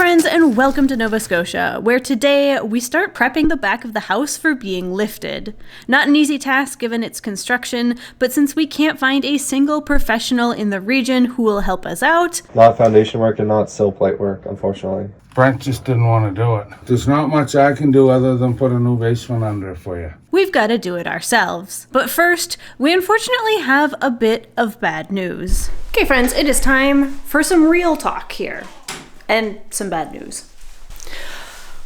friends, and welcome to Nova Scotia, where today we start prepping the back of the house for being lifted. Not an easy task given its construction, but since we can't find a single professional in the region who will help us out, not foundation work and not sill plate work, unfortunately. Brent just didn't want to do it. There's not much I can do other than put a new basement under for you. We've got to do it ourselves. But first, we unfortunately have a bit of bad news. Okay friends, it is time for some real talk here. And some bad news.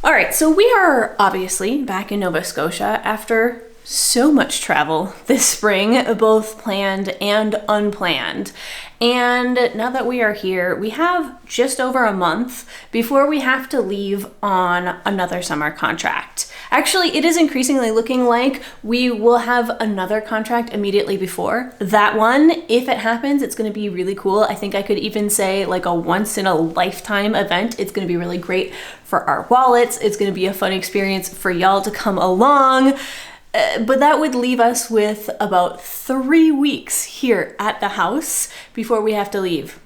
Alright, so we are obviously back in Nova Scotia after so much travel this spring, both planned and unplanned. And now that we are here, we have just over a month before we have to leave on another summer contract. Actually, it is increasingly looking like we will have another contract immediately before that one. If it happens, it's going to be really cool. I think I could even say like a once in a lifetime event. It's going to be really great for our wallets. It's going to be a fun experience for y'all to come along. But that would leave us with about 3 weeks here at the house before we have to leave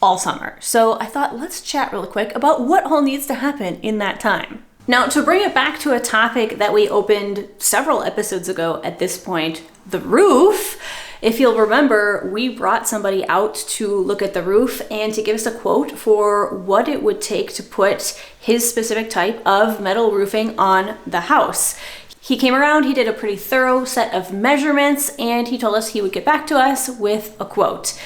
all summer. So I thought, let's chat real quick about what all needs to happen in that time. Now, to bring it back to a topic that we opened several episodes ago at this point, the roof. If you'll remember, we brought somebody out to look at the roof and to give us a quote for what it would take to put his specific type of metal roofing on the house. He came around, he did a pretty thorough set of measurements, and he told us he would get back to us with a quote.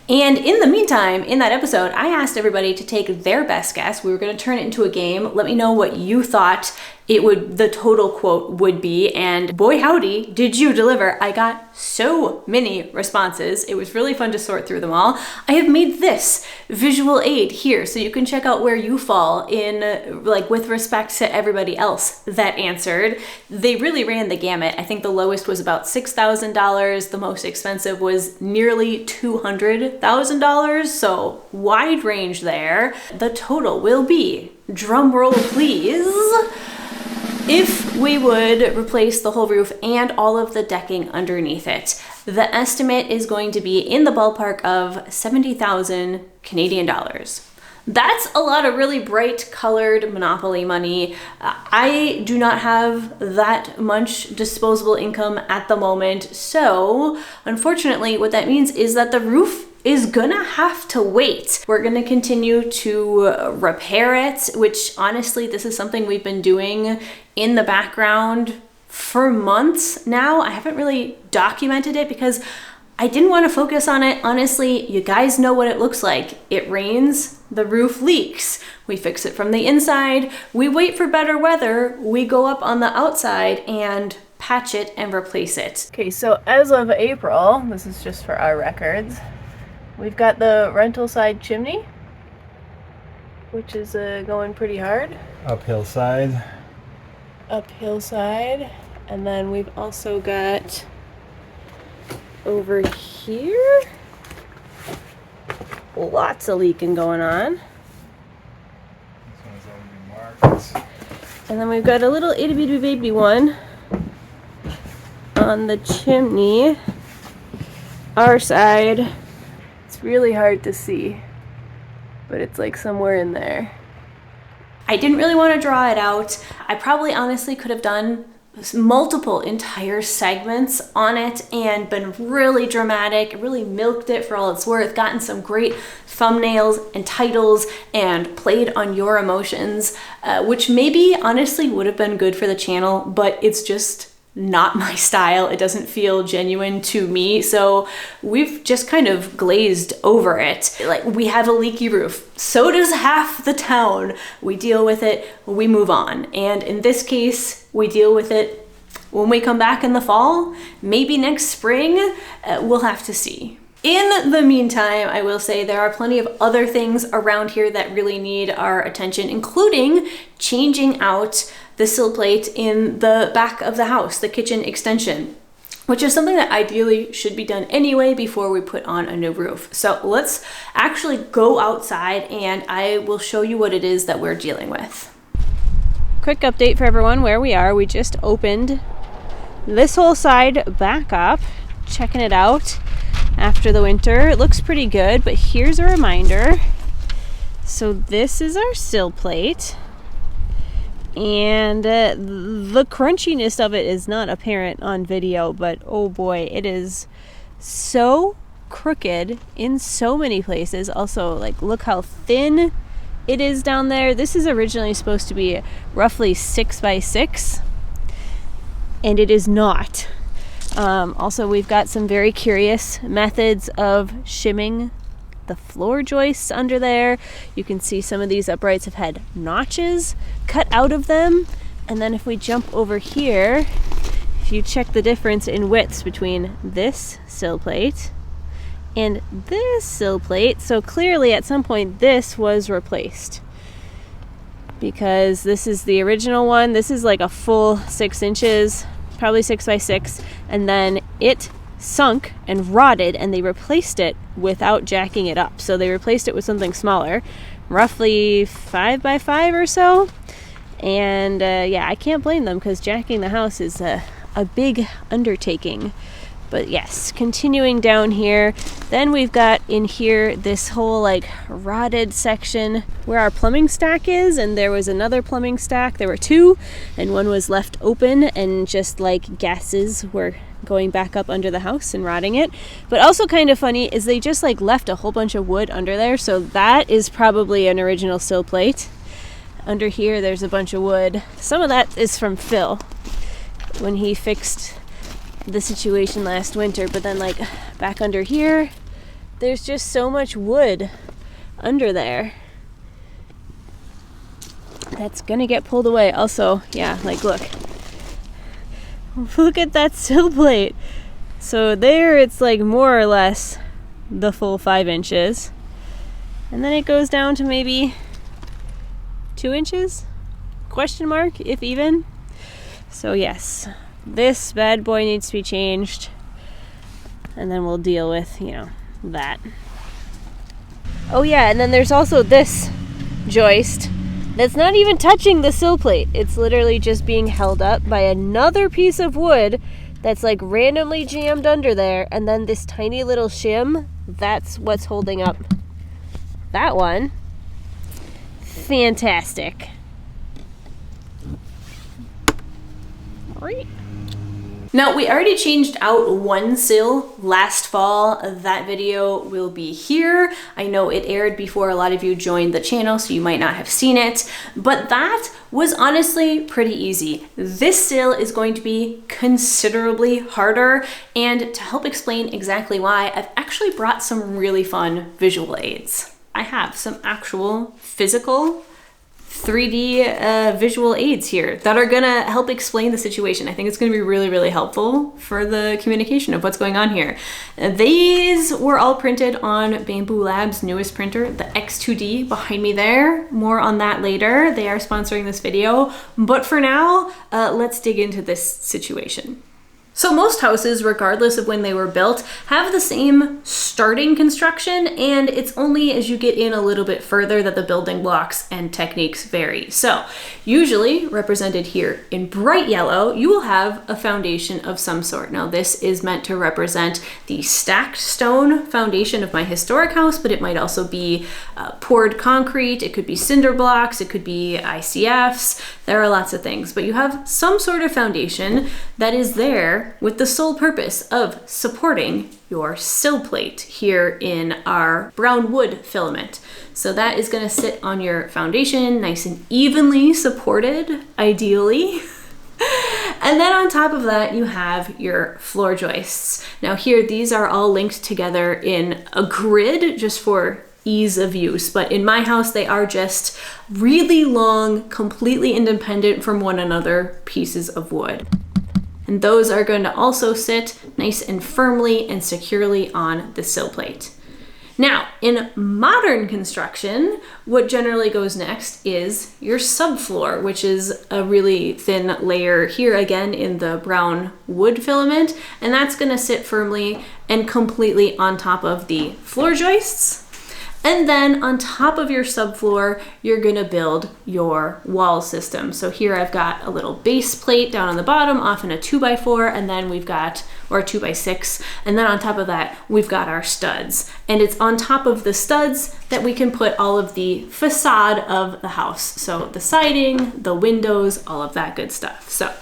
And in the meantime, in that episode, I asked everybody to take their best guess. We were going to turn it into a game. Let me know what you thought the total quote would be, and boy howdy, did you deliver. I got so many responses. It was really fun to sort through them all. I have made this visual aid here so you can check out where you fall in with respect to everybody else that answered. They really ran the gamut. I think the lowest was about $6,000. The most expensive was nearly $200,000. So wide range there. The total will be, drum roll please, if we would replace the whole roof and all of the decking underneath it, the estimate is going to be in the ballpark of 70,000 Canadian dollars. That's a lot of really bright colored Monopoly money. I do not have that much disposable income at the moment. So unfortunately, what that means is that the roof is gonna have to wait. We're gonna continue to repair it, which honestly, this is something we've been doing in the background for months now. I haven't really documented it because I didn't want to focus on it. Honestly, you guys know what it looks like. It rains, the roof leaks. We fix it from the inside. We wait for better weather. We go up on the outside and patch it and replace it. Okay, so as of April, this is just for our records, we've got the rental side chimney, which is going pretty hard. Uphill side. And then we've also got over here, lots of leaking going on. This one's already marked. And then we've got a little itty bitty baby one on the chimney, our side. It's really hard to see, but it's like somewhere in there. I didn't really want to draw it out. I probably honestly could have done multiple entire segments on it and been really dramatic, really milked it for all it's worth, gotten some great thumbnails and titles and played on your emotions, which maybe honestly would have been good for the channel, but it's just not my style. It doesn't feel genuine to me. So we've just kind of glazed over it. Like, we have a leaky roof. So does half the town. We deal with it, we move on. And in this case, we deal with it when we come back in the fall, maybe next spring, we'll have to see. In the meantime, I will say there are plenty of other things around here that really need our attention, including changing out the sill plate in the back of the house, the kitchen extension, which is something that ideally should be done anyway before we put on a new roof. So let's actually go outside and I will show you what it is that we're dealing with. Quick update for everyone where we are. We just opened this whole side back up, checking it out after the winter. It looks pretty good, but here's a reminder. So this is our sill plate, and the crunchiness of it is not apparent on video, but oh boy, it is so crooked in so many places. Also, like, look how thin it is down there. This is originally supposed to be roughly 6 by 6, and it is not. Also, we've got some very curious methods of shimming the floor joists under there. You can see some of these uprights have had notches cut out of them. And then if we jump over here, if you check the difference in widths between this sill plate and this sill plate, so clearly at some point this was replaced, because this is the original one. This is like a full 6 inches, probably 6 by 6, and then it sunk and rotted, and they replaced it without jacking it up. So they replaced it with something smaller, roughly 5 by 5 or so. And yeah, I can't blame them, because jacking the house is a big undertaking. But yes, continuing down here, then we've got in here this whole like rotted section where our plumbing stack is, and there was another plumbing stack. There were 2, and one was left open, and just like gases were going back up under the house and rotting it. But also kind of funny is they just like left a whole bunch of wood under there, so that is probably an original sill plate. Under here there's a bunch of wood. Some of that is from Phil when he fixed the situation last winter, but then like back under here there's just so much wood under there that's gonna get pulled away. Also, yeah, like look at that sill plate. So there it's like more or less the full 5 inches, and then it goes down to maybe 2 inches, question mark, if even. So yes, this bad boy needs to be changed, and then we'll deal with, you know, that. Oh yeah, and then there's also this joist that's not even touching the sill plate. It's literally just being held up by another piece of wood that's like randomly jammed under there, and then this tiny little shim, that's what's holding up that one. Fantastic. Right. Now, we already changed out one sill last fall. That video will be here. I know it aired before a lot of you joined the channel, so you might not have seen it, but that was honestly pretty easy. This sill is going to be considerably harder, and to help explain exactly why, I've actually brought some really fun visual aids. I have some actual physical 3D visual aids here that are gonna help explain the situation. I think it's gonna be really, really helpful for the communication of what's going on here. These were all printed on Bamboo Labs' newest printer, the X2D behind me there. More on that later. They are sponsoring this video. But for now, let's dig into this situation. So most houses, regardless of when they were built, have the same starting construction, and it's only as you get in a little bit further that the building blocks and techniques vary. So usually represented here in bright yellow, you will have a foundation of some sort. Now this is meant to represent the stacked stone foundation of my historic house, but it might also be poured concrete, it could be cinder blocks, it could be ICFs, there are lots of things. But you have some sort of foundation that is there with the sole purpose of supporting your sill plate here in our brown wood filament. So that is going to sit on your foundation, nice and evenly supported, ideally. And then on top of that, you have your floor joists. Now here, these are all linked together in a grid just for ease of use, but in my house, they are just really long, completely independent from one another pieces of wood. And those are going to also sit nice and firmly and securely on the sill plate. Now, in modern construction, what generally goes next is your subfloor, which is a really thin layer here again in the brown wood filament, and that's going to sit firmly and completely on top of the floor joists. And then on top of your subfloor, you're gonna build your wall system. So here I've got a little base plate down on the bottom, often a 2x4, and then we've got, or a 2x6, and then on top of that, we've got our studs. And it's on top of the studs that we can put all of the facade of the house. So the siding, the windows, all of that good stuff. So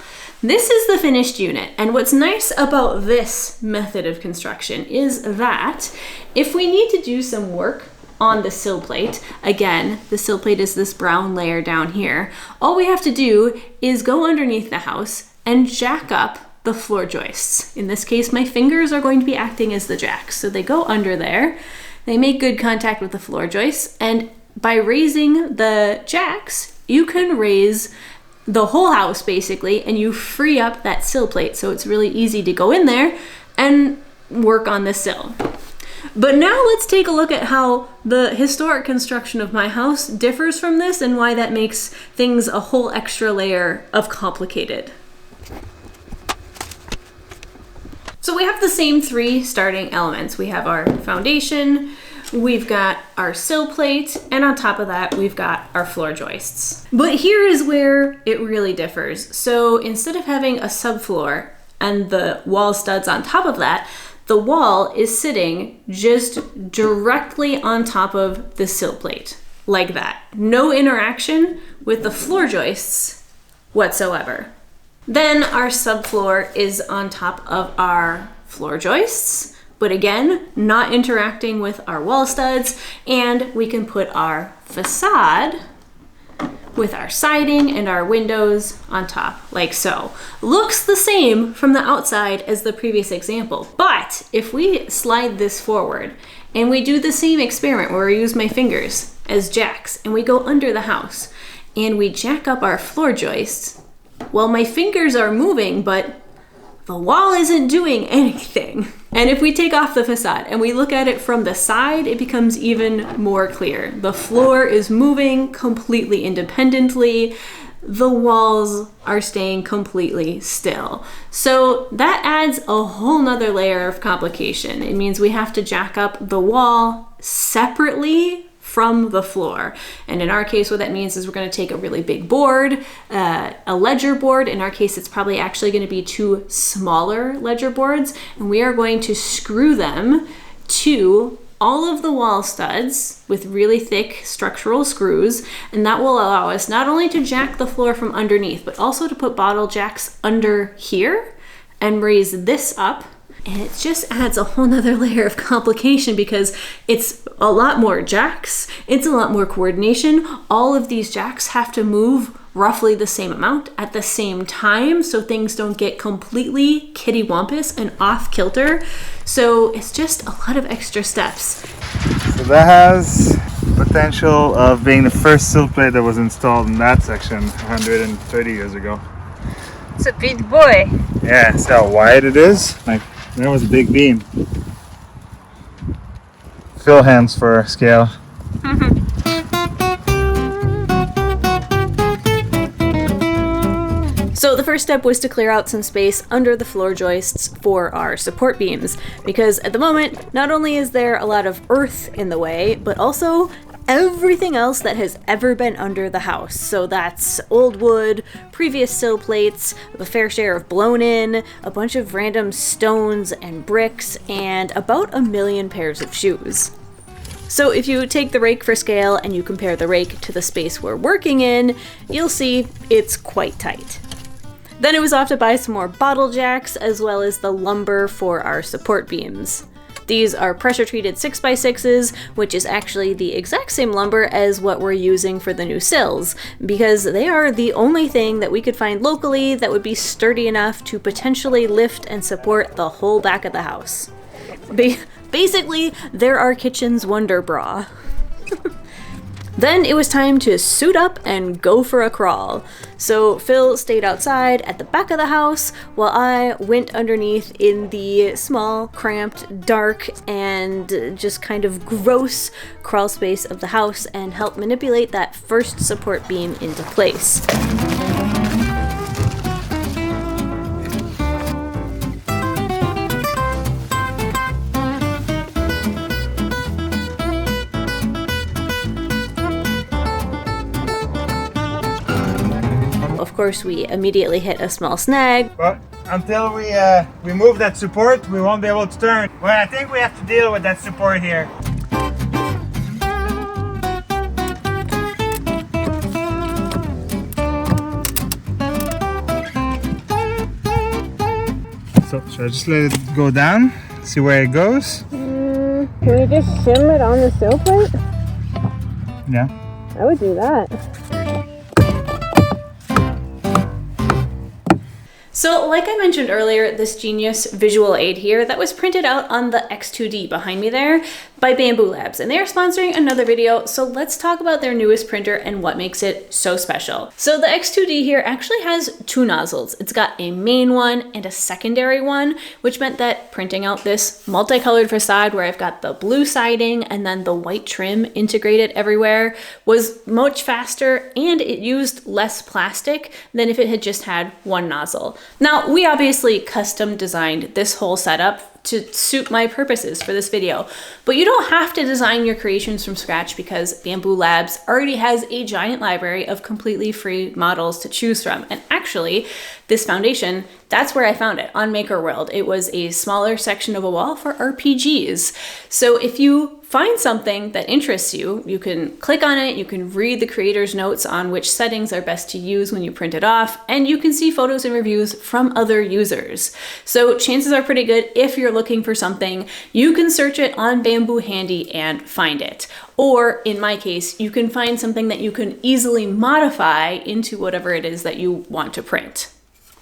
this is the finished unit, and what's nice about this method of construction is that if we need to do some work on the sill plate, again, the sill plate is this brown layer down here, all we have to do is go underneath the house and jack up the floor joists. In this case, my fingers are going to be acting as the jacks, so they go under there, they make good contact with the floor joists, and by raising the jacks, you can raise the whole house basically, and you free up that sill plate, so it's really easy to go in there and work on the sill. But now let's take a look at how the historic construction of my house differs from this and why that makes things a whole extra layer of complicated. So we have the same three starting elements. We have our foundation, we've got our sill plate, and on top of that, we've got our floor joists. But here is where it really differs. So instead of having a subfloor and the wall studs on top of that, the wall is sitting just directly on top of the sill plate, like that. No interaction with the floor joists whatsoever. Then our subfloor is on top of our floor joists, but again, not interacting with our wall studs, and we can put our facade with our siding and our windows on top, like so. Looks the same from the outside as the previous example, but if we slide this forward and we do the same experiment where I use my fingers as jacks and we go under the house and we jack up our floor joists, well, my fingers are moving, but the wall isn't doing anything. And if we take off the facade and we look at it from the side, it becomes even more clear. The floor is moving completely independently. The walls are staying completely still. So that adds a whole nother layer of complication. It means we have to jack up the wall separately from the floor. And in our case, what that means is we're going to take a really big board, a ledger board. In our case, it's probably actually going to be two smaller ledger boards, and we are going to screw them to all of the wall studs with really thick structural screws, and that will allow us not only to jack the floor from underneath, but also to put bottle jacks under here and raise this up. And it just adds a whole nother layer of complication because it's a lot more jacks, it's a lot more coordination. All of these jacks have to move roughly the same amount at the same time so things don't get completely kittywampus and off kilter. So it's just a lot of extra steps. So that has potential of being the first sill plate that was installed in that section 130 years ago. It's a big boy. Yeah, see how wide it is? Like, there was a big beam. Fill hands for scale. So the first step was to clear out some space under the floor joists for our support beams, because at the moment, not only is there a lot of earth in the way, but also everything else that has ever been under the house. So that's old wood, previous sill plates, a fair share of blown in, a bunch of random stones and bricks, and about 1 million pairs of shoes. So if you take the rake for scale and you compare the rake to the space we're working in, you'll see it's quite tight. Then it was off to buy some more bottle jacks as well as the lumber for our support beams. These are pressure-treated 6x6s, which is actually the exact same lumber as what we're using for the new sills, because they are the only thing that we could find locally that would be sturdy enough to potentially lift and support the whole back of the house. Basically, they're our kitchen's wonder bra. Then it was time to suit up and go for a crawl. So Phil stayed outside at the back of the house while I went underneath in the small, cramped, dark, and just kind of gross crawl space of the house and helped manipulate that first support beam into place. course, we immediately hit a small snag. But until we remove that support, we won't be able to turn. Well, I think we have to deal with that support here. So should I just let it go down? See where it goes? Can we just shim it on the sill plate? Yeah. I would do that. So like I mentioned earlier, this genius visual aid here that was printed out on the X2D behind me there by Bamboo Labs, and they are sponsoring another video, so let's talk about their newest printer and what makes it so special. So the X2D here actually has two nozzles. It's got a main one and a secondary one, which meant that printing out this multicolored facade where I've got the blue siding and then the white trim integrated everywhere was much faster, and it used less plastic than if it had just had one nozzle. Now, we obviously custom designed this whole setup to suit my purposes for this video, but you don't have to design your creations from scratch because Bamboo Labs already has a giant library of completely free models to choose from. And actually, this foundation, that's where I found it, on Maker World. It was a smaller section of a wall for RPGs. So if you find something that interests you, you can click on it, you can read the creator's notes on which settings are best to use when you print it off, and you can see photos and reviews from other users. So chances are pretty good if you're looking for something, you can search it on Bamboo Handy and find it. Or in my case, you can find something that you can easily modify into whatever it is that you want to print.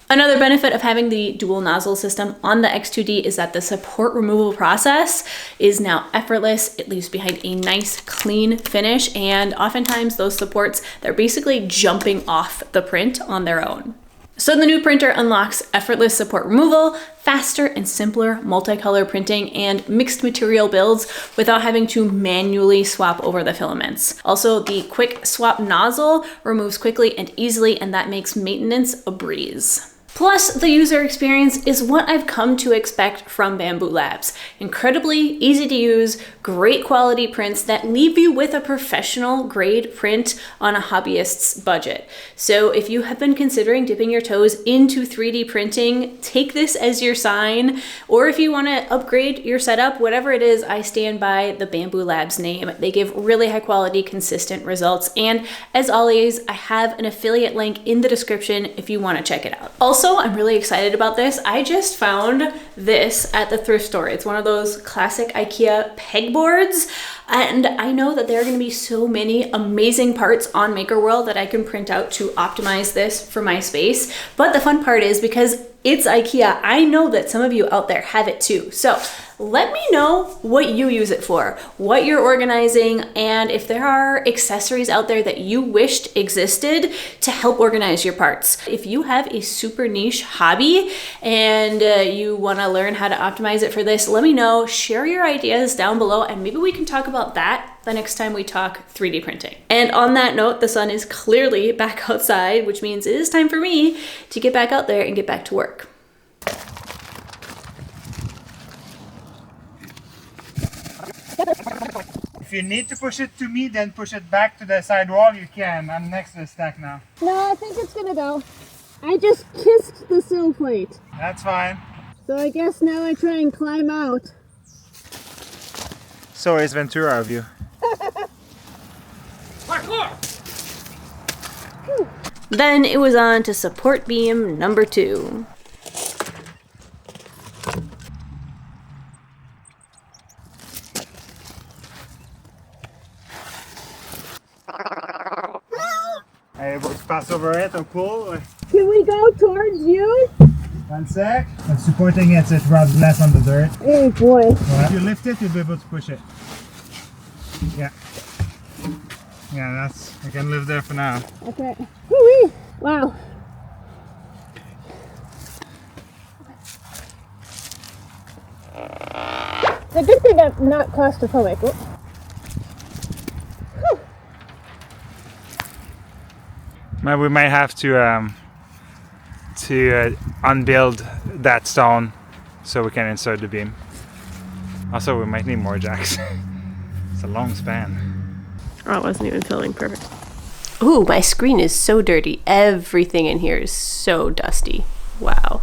Another benefit of having the dual nozzle system on the X2D is that the support removal process is now effortless. It leaves behind a nice clean finish, and oftentimes those supports, they're basically jumping off the print on their own. So the new printer unlocks effortless support removal, faster and simpler multicolor printing, and mixed material builds without having to manually swap over the filaments. Also, the quick swap nozzle removes quickly and easily, and that makes maintenance a breeze. Plus, the user experience is what I've come to expect from Bamboo Labs. Incredibly easy to use, great quality prints that leave you with a professional grade print on a hobbyist's budget. So if you have been considering dipping your toes into 3D printing, take this as your sign. Or if you want to upgrade your setup, whatever it is, I stand by the Bamboo Labs name. They give really high quality, consistent results. And as always, I have an affiliate link in the description if you want to check it out. Also, I'm really excited about this. I just found this at the thrift store. It's one of those classic IKEA pegboards, and I know that there are going to be so many amazing parts on Maker World that I can print out to optimize this for my space. But the fun part is, because it's IKEA, I know that some of you out there have it too. So let me know what you use it for, what you're organizing, and if there are accessories out there that you wished existed to help organize your parts. If you have a super niche hobby and you want to learn how to optimize it for this, let me know, share your ideas down below, and maybe we can talk about that the next time we talk 3D printing. And on that note, the sun is clearly back outside, which means it is time for me to get back out there and get back to work. If you need to push it to me, then push it back to the side wall, you can. I'm next to the stack now. No, I think it's gonna go. I just kissed the sill plate. That's fine. So I guess now I try and climb out. So is Ventura of you. Then it was on to support beam number 2. Are you able to pass over it or pull? Or... Can we go towards you? 1 sec. I'm supporting it so it rubs less on the dirt. Oh boy. Well, if you lift it, you'll be able to push it. Yeah. Yeah, that's, I can live there for now. Okay. Woo-wee. Wow. It's a good thing I'm not claustrophobic. Whew. Maybe we might have to unbuild that stone so we can insert the beam. Also, we might need more jacks. It's a long span. Oh, it wasn't even filling. Perfect. Ooh, my screen is so dirty. Everything in here is so dusty. Wow.